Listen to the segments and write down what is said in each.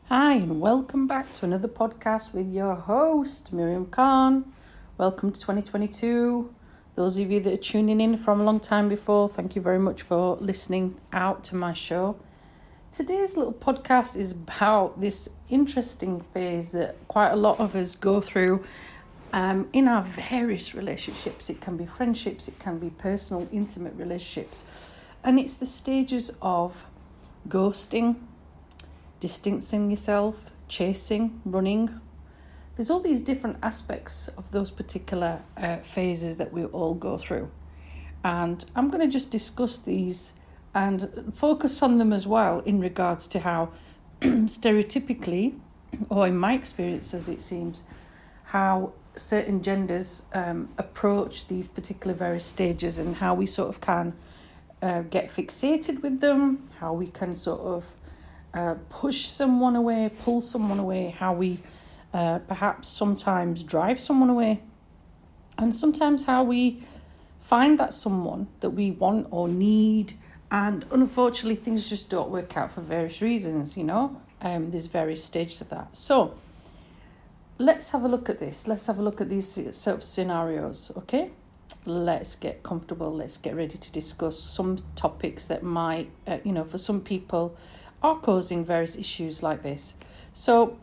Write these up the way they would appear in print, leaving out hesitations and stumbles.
Hi, and welcome back to another podcast with your host, Miriam Khan. Welcome to 2022. Those of you that are tuning in from a long time before, thank you very much for listening out to my show. Today's little podcast is about this interesting phase that quite a lot of us go through in our various relationships. It can be friendships, it can be personal, intimate relationships. And it's the stages of ghosting, distancing yourself, chasing, running. There's all these different aspects of those particular phases that we all go through. And I'm going to just discuss these and focus on them as well in regards to how stereotypically, or in my experience as it seems, how certain genders approach these particular various stages and how we sort of can get fixated with them, how we can sort of push someone away, pull someone away, how we perhaps sometimes drive someone away, and sometimes how we find that someone that we want or need, and unfortunately things just don't work out for various reasons, there's various stages of that. So let's have a look at this. Let's have a look at these sort of scenarios, okay? Let's get comfortable. Let's get ready to discuss some topics that might, for some people are causing various issues like this. So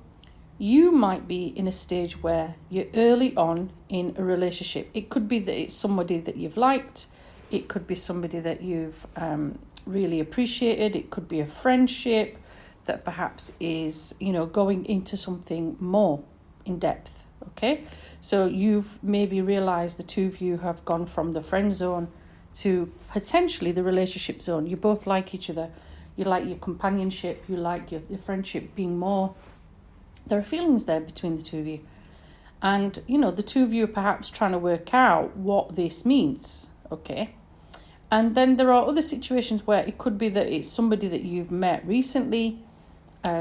you might be in a stage where you're early on in a relationship. It could be that it's somebody that you've liked. It could be somebody that you've really appreciated. It could be a friendship that perhaps is, going into something more in depth. Okay, so you've maybe realized the two of you have gone from the friend zone to potentially the relationship zone. You both like each other. You like your companionship, you like your friendship being more. There are feelings there between the two of you. And, the two of you are perhaps trying to work out what this means, okay? And then there are other situations where it could be that it's somebody that you've met recently,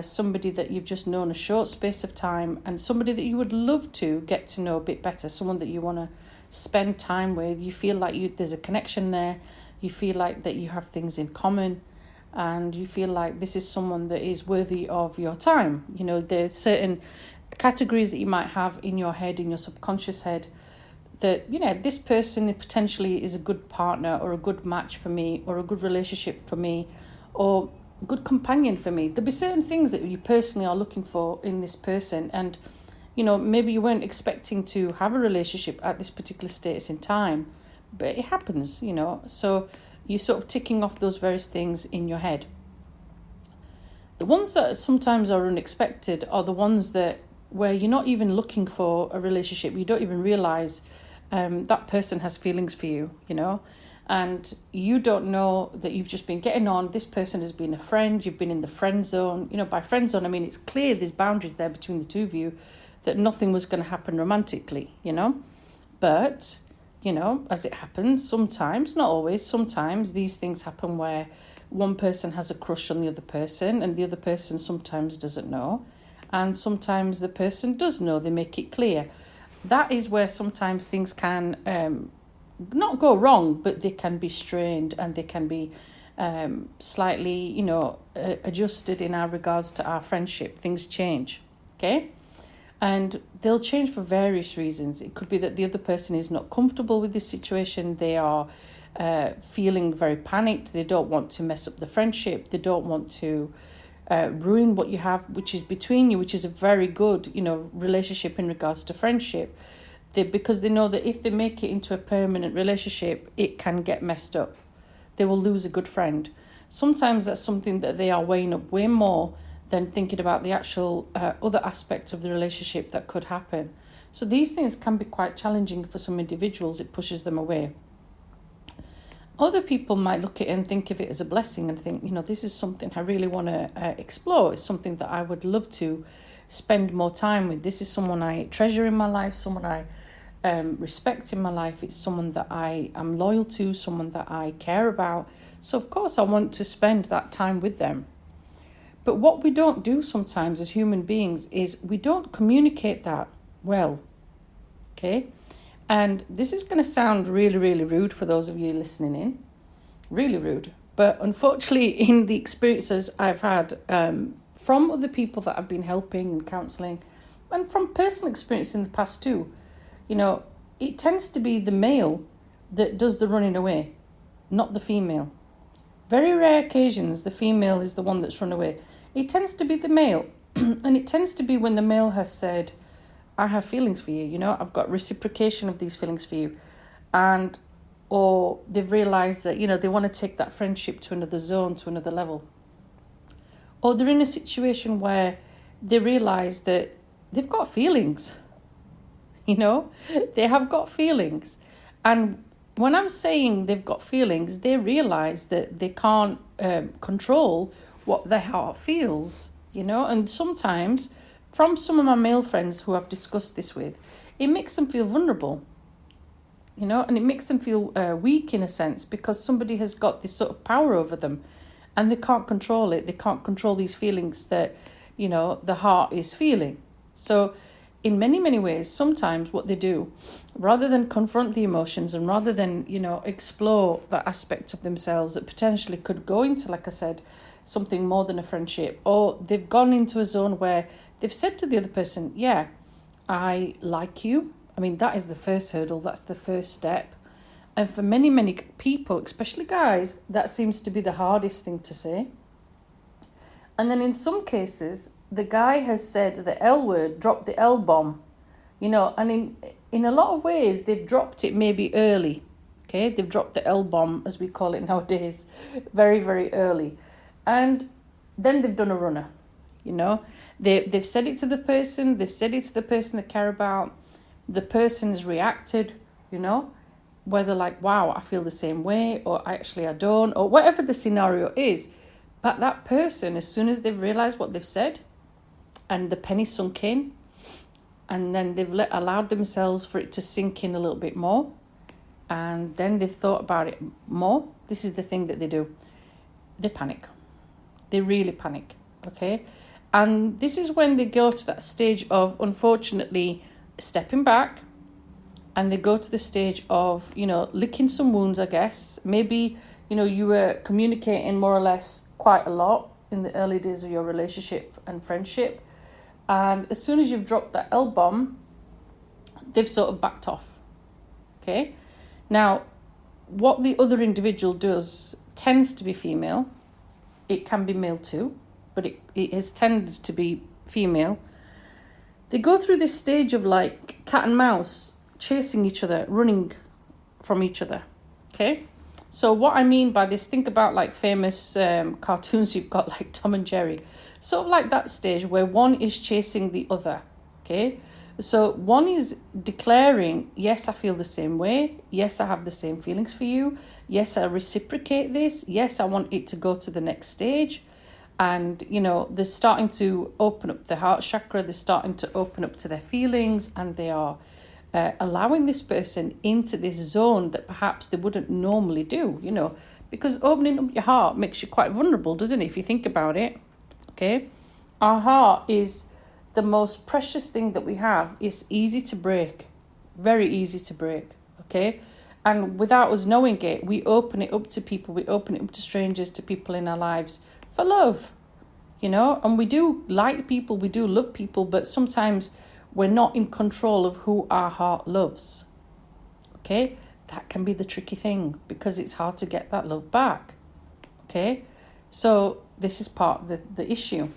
somebody that you've just known a short space of time, and somebody that you would love to get to know a bit better, someone that you want to spend time with. You feel like there's a connection there. You feel like that you have things in common. And you feel like this is someone that is worthy of your time. There's certain categories that you might have in your head, in your subconscious head, that, this person potentially is a good partner or a good match for me or a good relationship for me or a good companion for me. There'll be certain things that you personally are looking for in this person. And, maybe you weren't expecting to have a relationship at this particular status in time, but it happens, So you're sort of ticking off those various things in your head. The ones that sometimes are unexpected are the ones where you're not even looking for a relationship. You don't even realize that person has feelings for you, and you don't know that you've just been getting on. This person has been a friend. You've been in the friend zone. By friend zone, I mean, it's clear there's boundaries there between the two of you, that nothing was going to happen romantically, but as it happens sometimes, not always, sometimes these things happen where one person has a crush on the other person and the other person sometimes doesn't know. And sometimes the person does know, they make it clear. That is where sometimes things can not go wrong, but they can be strained and they can be slightly, adjusted in our regards to our friendship. Things change, okay? And they'll change for various reasons. It could be that the other person is not comfortable with this situation. They are feeling very panicked. They don't want to mess up the friendship. They don't want to ruin what you have, which is between you, which is a very good, relationship in regards to friendship. Because they know that if they make it into a permanent relationship, it can get messed up. They will lose a good friend. Sometimes that's something that they are weighing up way more than thinking about the actual other aspects of the relationship that could happen. So these things can be quite challenging for some individuals. It pushes them away. Other people might look at it and think of it as a blessing and think, this is something I really want to explore. It's something that I would love to spend more time with. This is someone I treasure in my life, someone I respect in my life. It's someone that I am loyal to, someone that I care about. So of course I want to spend that time with them. But what we don't do sometimes as human beings is we don't communicate that well, okay? And this is going to sound really, really rude for those of you listening in, really rude. But unfortunately, in the experiences I've had from other people that I've been helping and counselling, and from personal experience in the past too, it tends to be the male that does the running away, not the female. Very rare occasions the female is the one that's run away. It tends to be the male. And it tends to be when the male has said, I have feelings for you, I've got reciprocation of these feelings for you. Or they've realised that, they want to take that friendship to another zone, to another level. Or they're in a situation where they realise that they've got feelings, they have got feelings. And when I'm saying they've got feelings, they realise that they can't control what their heart feels, and sometimes from some of my male friends who I've discussed this with, it makes them feel vulnerable, and it makes them feel weak in a sense, because somebody has got this sort of power over them and they can't control it. They can't control these feelings that, the heart is feeling. So in many, many ways, sometimes what they do, rather than confront the emotions and rather than, explore that aspect of themselves that potentially could go into, like I said, something more than a friendship, or they've gone into a zone where they've said to the other person, yeah, I like you. I mean, that is the first hurdle. That's the first step. And for many, many people, especially guys, that seems to be the hardest thing to say. And then in some cases, the guy has said the L word, dropped the L bomb, and in a lot of ways, they've dropped it maybe early. Okay, they've dropped the L bomb, as we call it nowadays, very, very early. And then they've done a runner, They've said it to the person, they care about. The person's reacted, whether like, wow, I feel the same way, or actually I don't, or whatever the scenario is. But that person, as soon as they've realised what they've said and the penny sunk in, and then they've allowed themselves for it to sink in a little bit more, and then they've thought about it more, this is the thing that they do. They panic. They really panic, okay? And this is when they go to that stage of, unfortunately, stepping back, and they go to the stage of, licking some wounds, I guess. Maybe, you were communicating more or less quite a lot in the early days of your relationship and friendship. And as soon as you've dropped that L-bomb, they've sort of backed off, okay? Now, what the other individual does tends to be female. It can be male too, but it has tended to be female. They go through this stage of like cat and mouse, chasing each other, running from each other, okay? So what I mean by this, think about like famous cartoons you've got, like Tom and Jerry. Sort of like that stage where one is chasing the other, okay? So one is declaring, yes, I feel the same way. Yes, I have the same feelings for you. Yes, I reciprocate this. Yes, I want it to go to the next stage. And, they're starting to open up the heart chakra. They're starting to open up to their feelings, and they are allowing this person into this zone that perhaps they wouldn't normally do, because opening up your heart makes you quite vulnerable, doesn't it? If you think about it, okay? Our heart is the most precious thing that we have. It's easy to break, very easy to break, okay? And without us knowing it, we open it up to people. We open it up to strangers, to people in our lives for love, and we do like people, we do love people, but sometimes we're not in control of who our heart loves, okay? That can be the tricky thing, because it's hard to get that love back, okay? So this is part of the issue.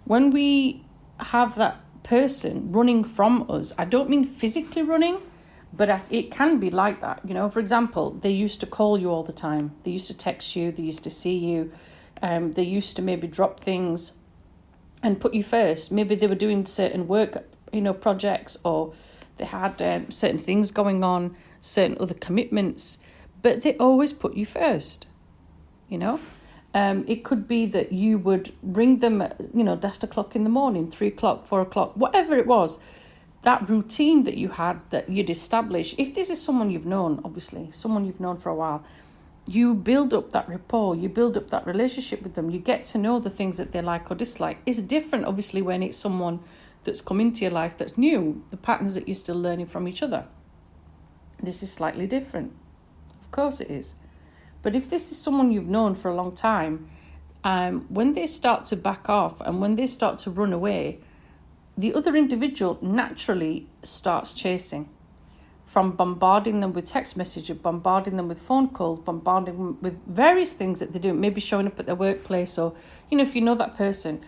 When we have that person running from us, I don't mean physically running, but it can be like that. For example, they used to call you all the time. They used to text you. They used to see you. They used to maybe drop things and put you first. Maybe they were doing certain work, projects, or they had certain things going on, certain other commitments, but they always put you first, It could be that you would ring them, at 8:00 in the morning, 3:00, 4:00, whatever it was. That routine that you had, that you'd establish. If this is someone you've known, obviously, someone you've known for a while, you build up that rapport, you build up that relationship with them, you get to know the things that they like or dislike. It's different, obviously, when it's someone that's come into your life that's new, the patterns that you're still learning from each other. This is slightly different. Of course it is. But if this is someone you've known for a long time, when they start to back off and when they start to run away, the other individual naturally starts chasing, from bombarding them with text messages, bombarding them with phone calls, bombarding them with various things that they do, maybe showing up at their workplace, or, if you know that person.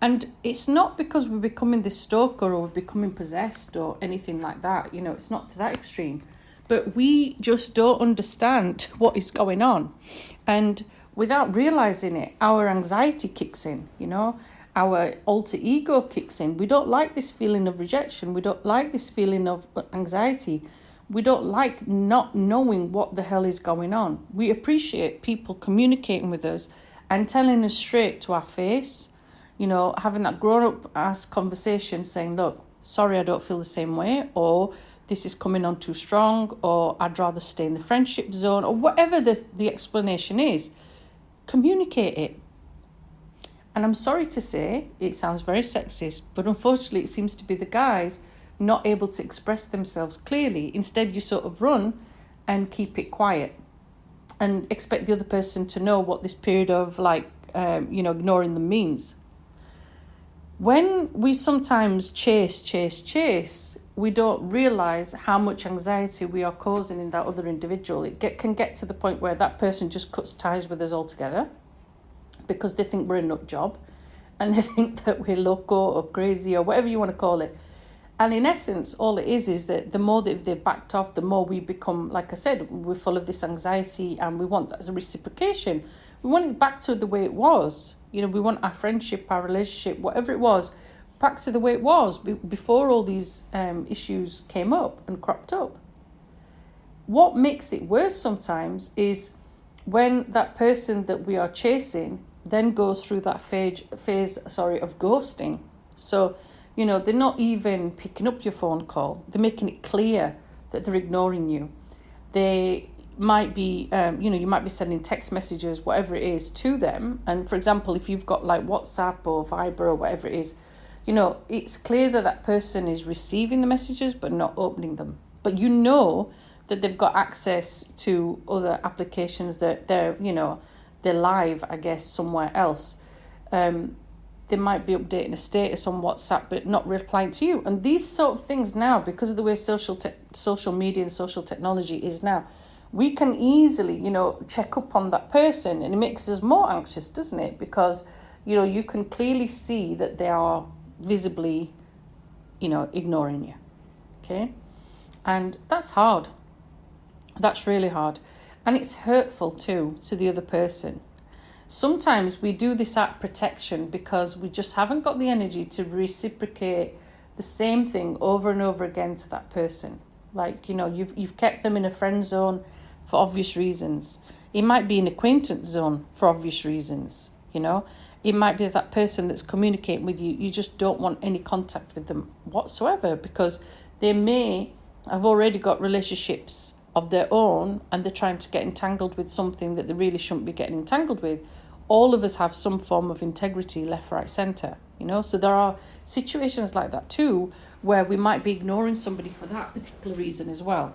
And it's not because we're becoming this stalker or we're becoming possessed or anything like that, it's not to that extreme. But we just don't understand what is going on. And without realizing it, our anxiety kicks in, our alter ego kicks in. We don't like this feeling of rejection. We don't like this feeling of anxiety. We don't like not knowing what the hell is going on. We appreciate people communicating with us and telling us straight to our face, having that grown-up ass conversation saying, look, sorry, I don't feel the same way, or this is coming on too strong, or I'd rather stay in the friendship zone, or whatever the explanation is. Communicate it. And I'm sorry to say, it sounds very sexist, but unfortunately it seems to be the guys not able to express themselves clearly. Instead, you sort of run and keep it quiet and expect the other person to know what this period of ignoring them means. When we sometimes chase, we don't realise how much anxiety we are causing in that other individual. It can get to the point where that person just cuts ties with us altogether because they think we're a nut job and they think that we're loco or crazy or whatever you want to call it. And in essence, all it is that the more that they've backed off, the more we become, like I said, we're full of this anxiety, and we want that as a reciprocation. We want it back to the way it was. We want our friendship, our relationship, whatever it was, back to the way it was before all these issues came up and cropped up. What makes it worse sometimes is when that person that we are chasing then goes through that phase of ghosting. So, they're not even picking up your phone call. They're making it clear that they're ignoring you. They might be, you might be sending text messages, whatever it is, to them. And for example, if you've got like WhatsApp or Viber or whatever it is, it's clear that that person is receiving the messages but not opening them. But that they've got access to other applications that they're live, I guess, somewhere else. They might be updating a status on WhatsApp but not replying to you. And these sort of things now, because of the way social media and social technology is now, we can easily, check up on that person, and it makes us more anxious, doesn't it? Because, you can clearly see that they are visibly, ignoring you, okay? And that's hard. That's really hard. And it's hurtful too to the other person. Sometimes we do this out of protection because we just haven't got the energy to reciprocate the same thing over and over again to that person. Like, you've kept them in a friend zone for obvious reasons. It might be an acquaintance zone for obvious reasons, It might be that person that's communicating with you, you just don't want any contact with them whatsoever because they may have already got relationships of their own and they're trying to get entangled with something that they really shouldn't be getting entangled with. All of us have some form of integrity, left, right, centre, So there are situations like that too, where we might be ignoring somebody for that particular reason as well,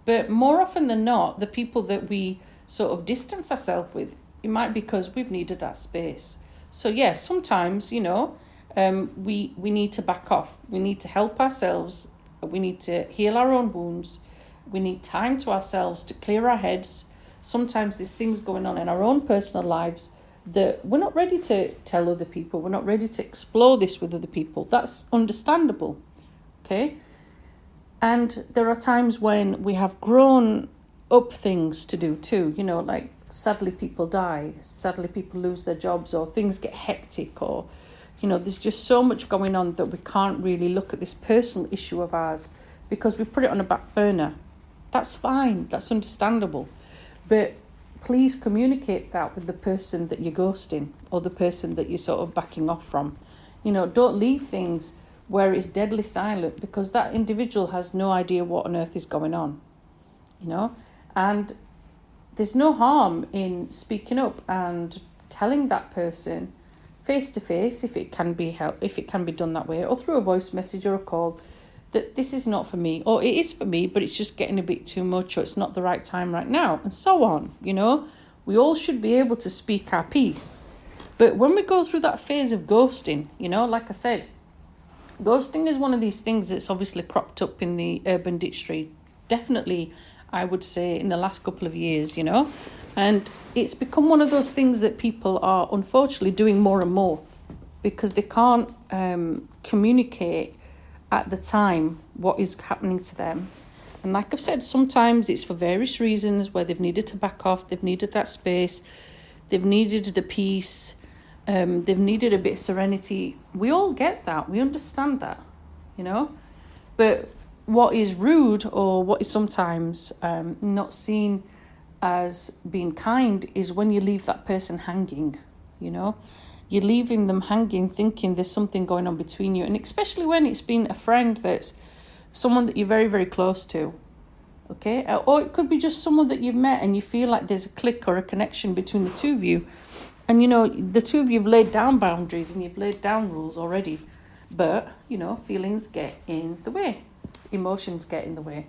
But more often than not, the people that we sort of distance ourselves with, it might be because we've needed that space. So yeah, sometimes, we need to back off. We need to help ourselves. We need to heal our own wounds. We need time to ourselves to clear our heads. Sometimes there's things going on in our own personal lives that we're not ready to tell other people. We're not ready to explore this with other people. That's understandable, okay? And there are times when we have grown up things to do too, like sadly people die, sadly people lose their jobs, or things get hectic, or, there's just so much going on that we can't really look at this personal issue of ours because we put it on a back burner. That's fine, that's understandable. But please communicate that with the person that you're ghosting or the person that you're sort of backing off from. Don't leave things where it's deadly silent because that individual has no idea what on earth is going on, And there's no harm in speaking up and telling that person face to face if it can be done that way, or through a voice message or a call, that this is not for me, or it is for me, but it's just getting a bit too much, or it's not the right time right now, and so on. We all should be able to speak our piece. But when we go through that phase of ghosting, like I said, ghosting is one of these things that's obviously cropped up in the Urban Dictionary. Definitely, I would say, in the last couple of years, And it's become one of those things that people are unfortunately doing more and more because they can't communicate at the time what is happening to them. And like I've said, sometimes it's for various reasons where they've needed to back off, they've needed that space, they've needed the peace, they've needed a bit of serenity. We all get that, we understand that, But what is rude or what is sometimes not seen as being kind is when you leave that person hanging, You're leaving them hanging thinking there's something going on between you. And especially when it's been a friend that's someone that you're very, very close to, okay? Or it could be just someone that you've met and you feel like there's a click or a connection between the two of you. And, the two of you have laid down boundaries and you've laid down rules already. But, feelings get in the way. Emotions get in the way.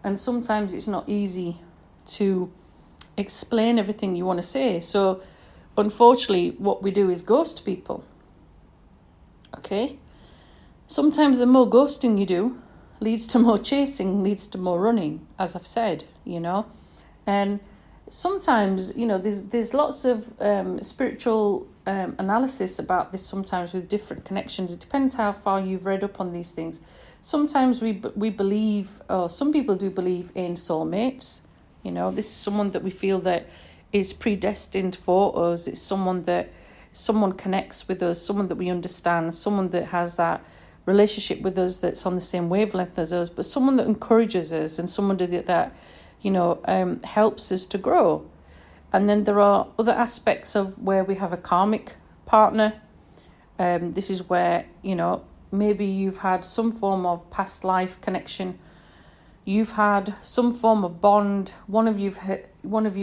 And sometimes it's not easy to explain everything you want to say. So, unfortunately, what we do is ghost people. Okay? Sometimes the more ghosting you do leads to more chasing, leads to more running, as I've said, And sometimes, there's lots of spiritual analysis about this sometimes with different connections. It depends how far you've read up on these things. Sometimes we believe, or some people do believe in soulmates. This is someone that we feel that is predestined for us. It's someone connects with us, someone that we understand, someone that has that relationship with us that's on the same wavelength as us, but someone that encourages us and someone that helps us to grow. And then there are other aspects of where we have a karmic partner. This is where, maybe you've had some form of past life connection. You've had some form of bond. One of you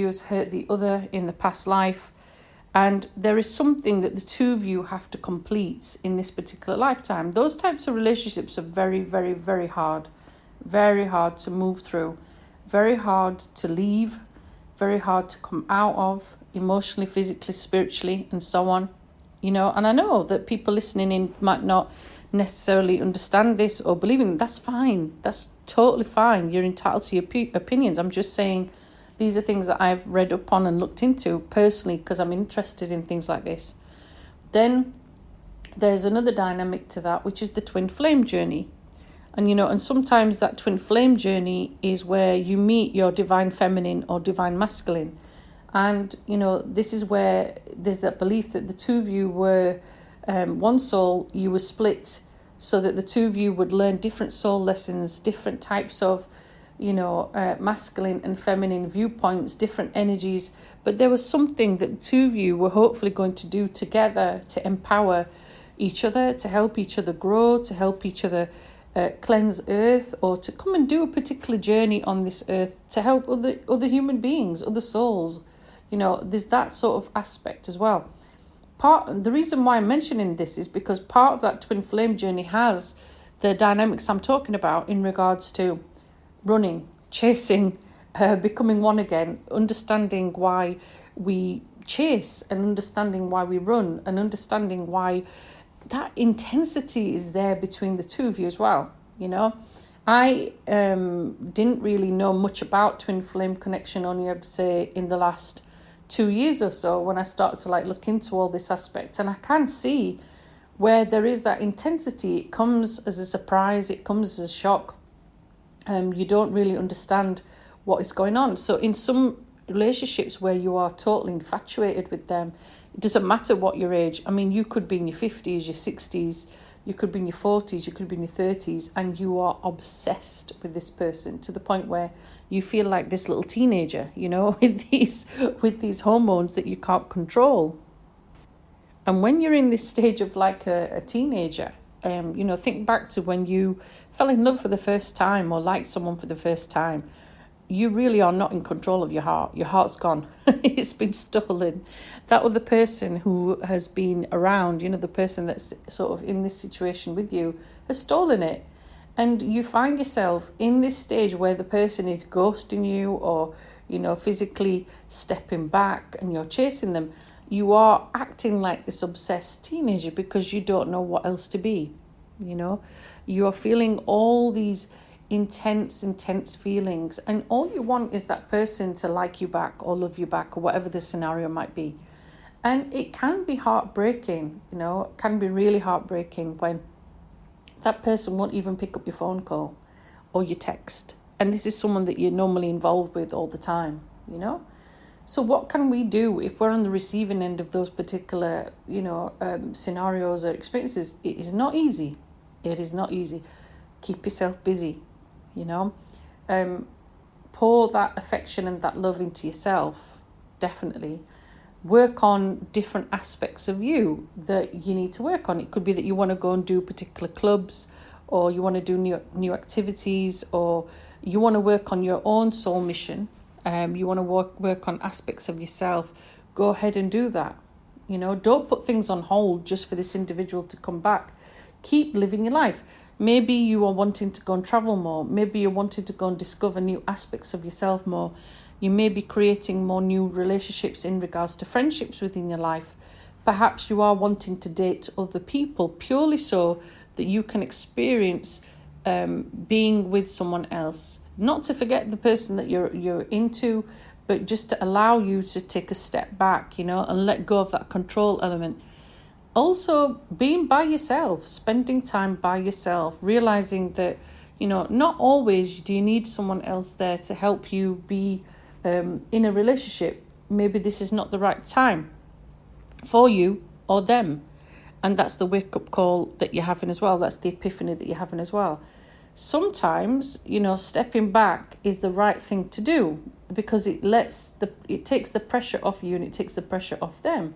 has hurt the other in the past life. And there is something that the two of you have to complete in this particular lifetime. Those types of relationships are very, very, very hard. Very hard to move through. Very hard to leave. Very hard to come out of, emotionally, physically, spiritually, and so on. And I know that people listening in might not necessarily understand this or believe in it. That's fine. That's totally fine. You're entitled to your opinions. I'm just saying these are things that I've read up on and looked into personally because I'm interested in things like this. Then there's another dynamic to that, which is the twin flame journey. And, and sometimes that twin flame journey is where you meet your divine feminine or divine masculine. And, this is where there's that belief that the two of you were one soul, you were split so that the two of you would learn different soul lessons, different types of, masculine and feminine viewpoints, different energies. But there was something that the two of you were hopefully going to do together to empower each other, to help each other grow, to help each other cleanse earth, or to come and do a particular journey on this earth to help other human beings, other souls. There's that sort of aspect as well. The reason why I'm mentioning this is because part of that twin flame journey has the dynamics I'm talking about in regards to running, chasing, becoming one again, understanding why we chase and understanding why we run and understanding why that intensity is there between the two of you as well. I didn't really know much about twin flame connection, only I'd say in the last 2 years or so when I started to look into all this aspect. And I can see where there is that intensity. It comes as a surprise, it comes as a shock. You don't really understand what is going on. So in some relationships where you are totally infatuated with them, it doesn't matter what your age. I mean, you could be in your 50s, your 60s, you could be in your 40s, you could be in your 30s, and you are obsessed with this person to the point where you feel like this little teenager, with these hormones that you can't control. And when you're in this stage of a teenager, think back to when you fell in love for the first time or liked someone for the first time. You really are not in control of your heart. Your heart's gone. It's been stolen. That other person who has been around, the person that's sort of in this situation with you, has stolen it. And you find yourself in this stage where the person is ghosting you or, physically stepping back and you're chasing them. You are acting like this obsessed teenager because you don't know what else to be. You are feeling all these intense feelings, and all you want is that person to like you back or love you back or whatever the scenario might be. And it can be heartbreaking, it can be really heartbreaking when that person won't even pick up your phone call or your text. And this is someone that you're normally involved with all the time, So what can we do if we're on the receiving end of those particular, scenarios or experiences? It is not easy. It is not easy. Keep yourself busy, Pour that affection and that love into yourself, definitely. Work on different aspects of you that you need to work on. It could be that you want to go and do particular clubs, or you want to do new activities, or you want to work on your own soul mission. You want to work on aspects of yourself. Go ahead and do that. Don't put things on hold just for this individual to come back. Keep living your life. Maybe you are wanting to go and travel more. Maybe you're wanting to go and discover new aspects of yourself more. You may be creating more new relationships in regards to friendships within your life. Perhaps you are wanting to date other people purely so that you can experience being with someone else. Not to forget the person that you're into, but just to allow you to take a step back, and let go of that control element. Also, being by yourself, spending time by yourself, realizing that, not always do you need someone else there to help you be in a relationship. Maybe this is not the right time for you or them. And that's the wake-up call that you're having as well. That's the epiphany that you're having as well. Sometimes, stepping back is the right thing to do because it takes the pressure off you and it takes the pressure off them.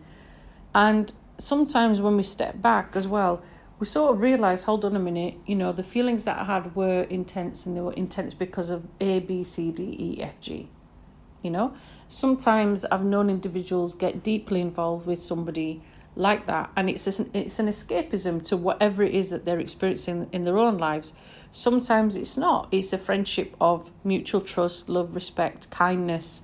And sometimes when we step back as well, we sort of realise, hold on a minute, the feelings that I had were intense, and they were intense because of A, B, C, D, E, F, G. Sometimes I've known individuals get deeply involved with somebody like that, and it's an escapism to whatever it is that they're experiencing in their own lives. Sometimes it's not. It's a friendship of mutual trust, love, respect, kindness,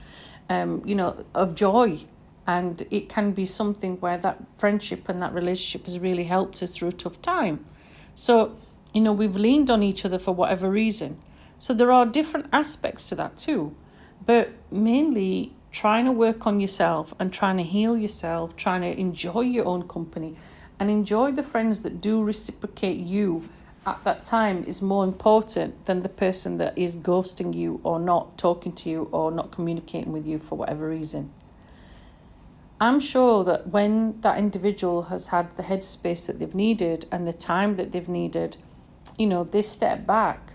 of joy. And it can be something where that friendship and that relationship has really helped us through a tough time. So, we've leaned on each other for whatever reason. So there are different aspects to that too. But mainly trying to work on yourself and trying to heal yourself, trying to enjoy your own company and enjoy the friends that do reciprocate you at that time is more important than the person that is ghosting you or not talking to you or not communicating with you for whatever reason. I'm sure that when that individual has had the headspace that they've needed and the time that they've needed, they step back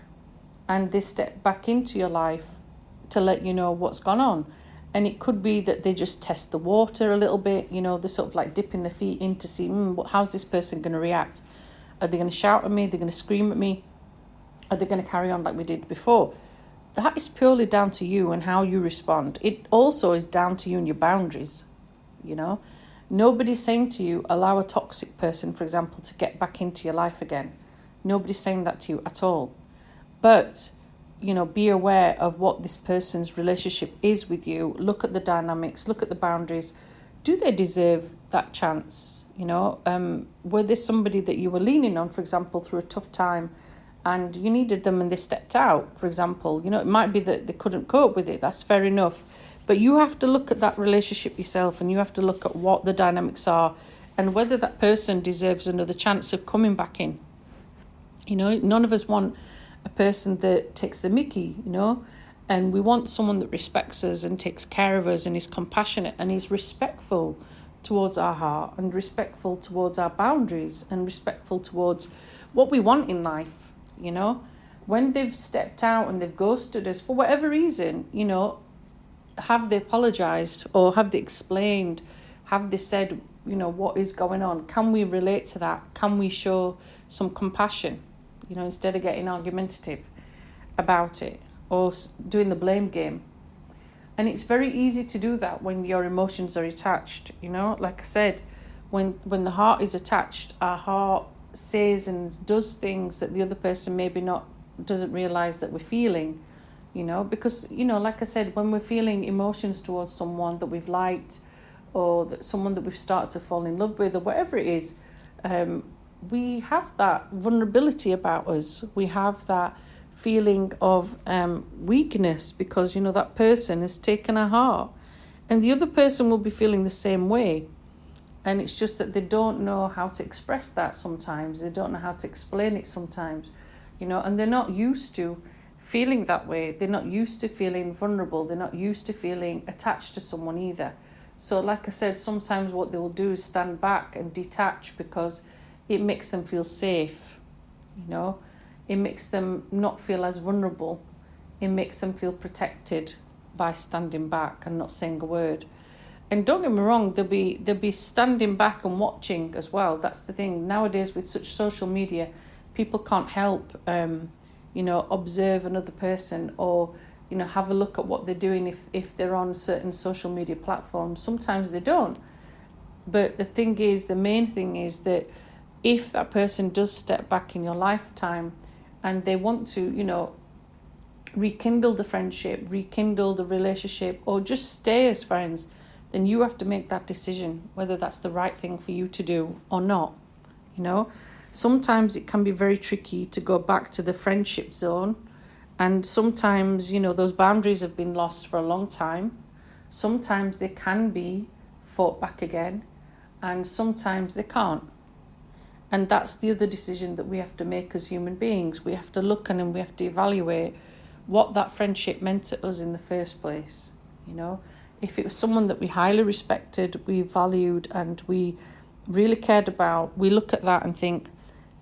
and they step back into your life to let you know what's gone on. And it could be that they just test the water a little bit, they're sort of like dipping their feet in to see, how's this person going to react? Are they going to shout at me? Are they going to scream at me? Are they going to carry on like we did before? That is purely down to you and how you respond. It also is down to you and your boundaries. Nobody's saying to you, allow a toxic person, for example, to get back into your life again. Nobody's saying that to you at all. But, be aware of what this person's relationship is with you. Look at the dynamics, look at the boundaries. Do they deserve that chance? Were they somebody that you were leaning on, for example, through a tough time and you needed them and they stepped out, for example? It might be that they couldn't cope with it. That's fair enough. But you have to look at that relationship yourself and you have to look at what the dynamics are and whether that person deserves another chance of coming back in. None of us want a person that takes the mickey, and we want someone that respects us and takes care of us and is compassionate and is respectful towards our heart and respectful towards our boundaries and respectful towards what we want in life, When they've stepped out and they've ghosted us for whatever reason, have they apologized or have they explained? Have they said, what is going on? Can we relate to that? Can we show some compassion, instead of getting argumentative about it or doing the blame game? And it's very easy to do that when your emotions are attached, Like I said, when the heart is attached, our heart says and does things that the other person maybe not doesn't realize that we're feeling, because, like I said, when we're feeling emotions towards someone that we've liked, or that someone that we've started to fall in love with, or whatever it is, we have that vulnerability about us. We have that feeling of weakness because, that person has taken our heart, and the other person will be feeling the same way. And it's just that they don't know how to express that sometimes. They don't know how to explain it sometimes, and they're not used to feeling that way. They're not used to feeling vulnerable. They're not used to feeling attached to someone either. So like I said, sometimes what they will do is stand back and detach because it makes them feel safe, It makes them not feel as vulnerable. It makes them feel protected by standing back and not saying a word. And don't get me wrong, they'll be standing back and watching as well. That's the thing. Nowadays, with such social media, people can't help, observe another person or, have a look at what they're doing if they're on certain social media platforms. Sometimes they don't. But the main thing is that if that person does step back in your lifetime and they want to, rekindle the friendship, rekindle the relationship, or just stay as friends, then you have to make that decision whether that's the right thing for you to do or not. Sometimes it can be very tricky to go back to the friendship zone, and sometimes those boundaries have been lost for a long time. Sometimes they can be fought back again, and sometimes they can't. And that's the other decision that we have to make as human beings. We have to look and we have to evaluate what that friendship meant to us in the first place. If it was someone that we highly respected, we valued, and we really cared about, we look at that and think,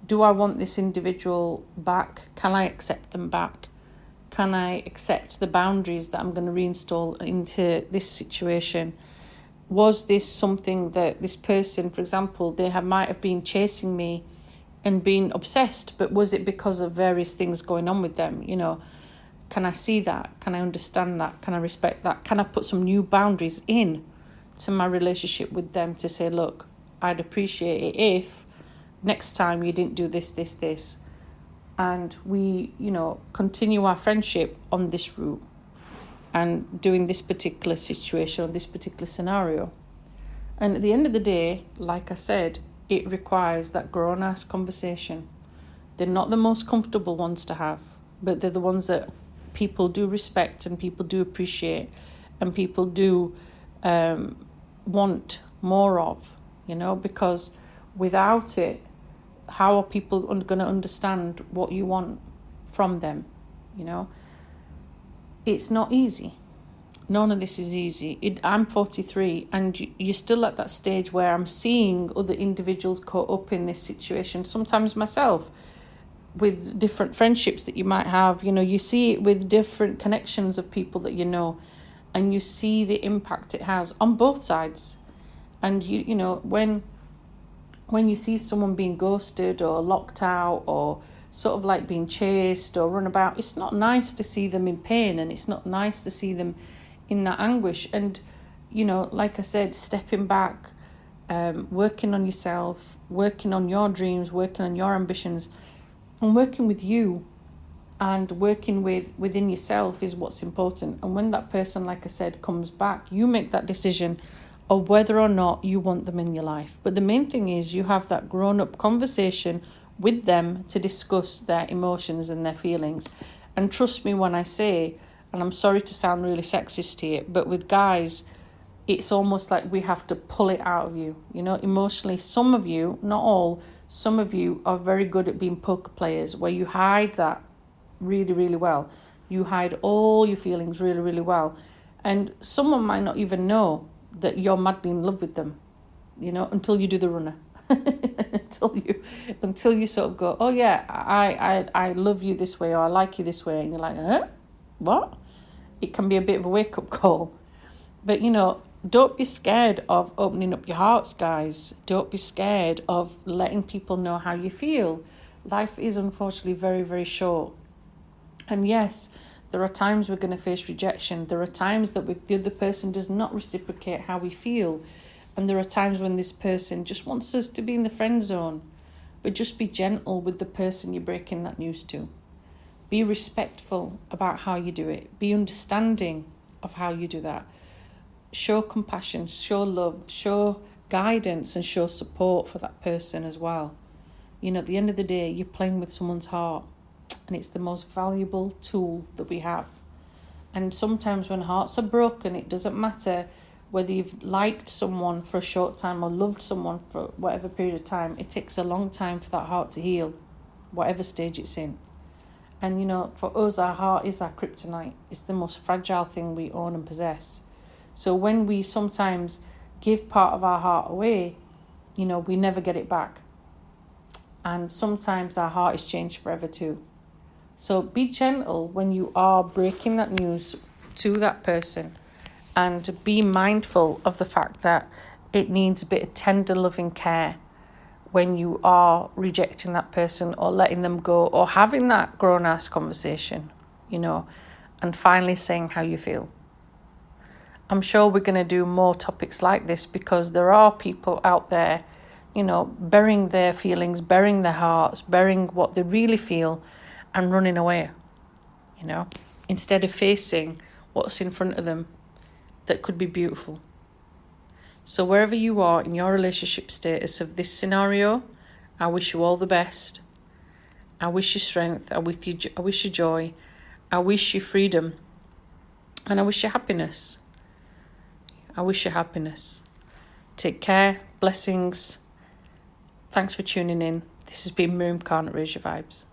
do I want this individual back? Can I accept them back? Can I accept the boundaries that I'm going to reinstall into this situation? Was this something that this person, for example, might have been chasing me and being obsessed, but was it because of various things going on with them? Can I see that? Can I understand that? Can I respect that? Can I put some new boundaries in to my relationship with them to say, look, I'd appreciate it if next time you didn't do this, this, this. And we, continue our friendship on this route and doing this particular situation or this particular scenario. And at the end of the day, like I said, it requires that grown-ass conversation. They're not the most comfortable ones to have, but they're the ones that people do respect and people do appreciate and people do want more of, because without it, how are people going to understand what you want from them? It's not easy. None of this is easy. I'm 43 and you're still at that stage where I'm seeing other individuals caught up in this situation, sometimes myself, with different friendships that you might have. You see it with different connections of people that and you see the impact it has on both sides. And when you see someone being ghosted or locked out or sort of like being chased or run about, it's not nice to see them in pain, and it's not nice to see them in that anguish. And like I said, stepping back, working on yourself, working on your dreams, working on your ambitions, and working with you and working within yourself is what's important. And when that person, like I said, comes back, you make that decision of whether or not you want them in your life. But the main thing is you have that grown-up conversation with them to discuss their emotions and their feelings. And trust me when I say, and I'm sorry to sound really sexist here, but with guys, it's almost like we have to pull it out of you, emotionally. Some of you, not all, some of you are very good at being poker players, where you hide that really, really well. You hide all your feelings really, really well. And someone might not even know that you're madly in love with them, until you do the runner. until you sort of go, oh yeah, I love you this way, or I like you this way, and you're like, what? It can be a bit of a wake-up call. But don't be scared of opening up your hearts, guys. Don't be scared of letting people know how you feel. Life is unfortunately very, very short. And yes, there are times we're going to face rejection. There are times that the other person does not reciprocate how we feel. And there are times when this person just wants us to be in the friend zone. but just be gentle with the person you're breaking that news to. Be respectful about how you do it. Be understanding of how you do that. Show compassion, show love, show guidance, and show support for that person as well. You know, at the end of the day, you're playing with someone's heart, and it's the most valuable tool that we have. And sometimes when hearts are broken, it doesn't matter whether you've liked someone for a short time or loved someone for whatever period of time. It takes a long time for that heart to heal, whatever stage it's in. And, you know, for us, our heart is our kryptonite. It's the most fragile thing we own and possess. So when we sometimes give part of our heart away, you know, we never get it back. And sometimes our heart is changed forever too. So be gentle when you are breaking that news to that person, and be mindful of the fact that it needs a bit of tender loving care when you are rejecting that person or letting them go or having that grown-ass conversation, you know, and finally saying how you feel. I'm sure we're going to do more topics like this because there are people out there, you know, burying their feelings, burying their hearts, burying what they really feel and running away, you know, instead of facing what's in front of them that could be beautiful. So wherever you are in your relationship status of this scenario, I wish you all the best. I wish you strength. I wish you joy. I wish you freedom. And I wish you happiness. I wish you happiness. Take care. Blessings. Thanks for tuning in. This has been Miriam Khan at Raise Your Vibes.